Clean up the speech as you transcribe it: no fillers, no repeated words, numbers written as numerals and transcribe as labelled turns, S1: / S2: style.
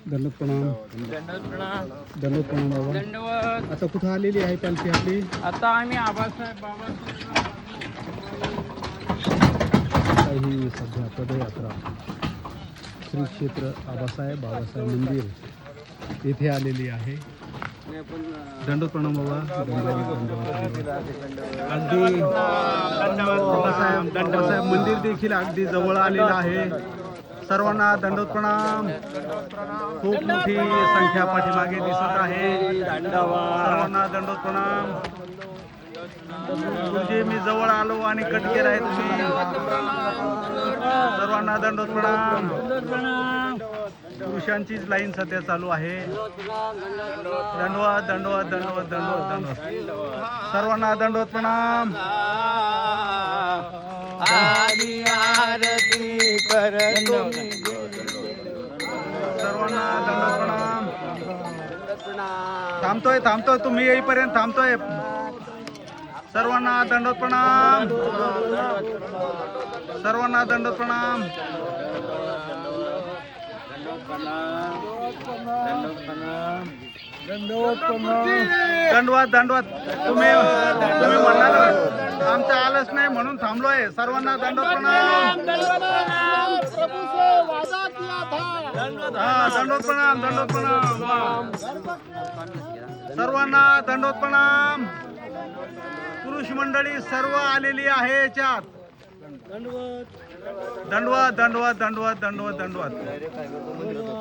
S1: दंडवत प्रणाम. दंडवत प्रणाम बाबा.
S2: दंडवत.
S1: आता कुठं आलेली आहे पालखी आपली?
S2: आता आम्ही आबासाहेब
S1: ही सध्या पदयात्रा श्री क्षेत्र आबासाहेब बाबासाहेब मंदिर येथे आलेली आहे. दंडवत प्रणाम बाबा. अगदी बाबासाहेब मंदिर देखील अगदी जवळ आलेलं आहे. सर्वांना दंडवत प्रणाम. खूप मोठी संख्या पाठीमागे दिसत आहे. सर्वांना दंडवत प्रणाम. तुझे मी जवळ आलो आणि कट केला आहे तुम्ही. सर्वांना दंडवत प्रणाम. पुरुषांचीच लाईन सध्या चालू आहे. दंडवत दंडवत दंडवत दंडवत दंडवत. सर्वांना दंडवत प्रणाम. सर्वांना दंडवत प्रणाम. थांबतोय तुम्ही येईपर्यंत थांबतोय. सर्वांना दंडवत प्रणाम. सर्वांना दंडवत प्रणाम. दंडवत दंडवत. तुम्ही म्हणाल आमचं आलंच नाही म्हणून थांबलोय. सर्वांना दंडवत प्रणाम. दंडवत प्रणाम. दंडवत प्रणाम. सर्वांना दंडवत प्रणाम. पुरुष मंडळी सर्व आलेली आहे याच्यात. दंडवत दंडवत दंडवत दंडवत दंडवत दंडवत.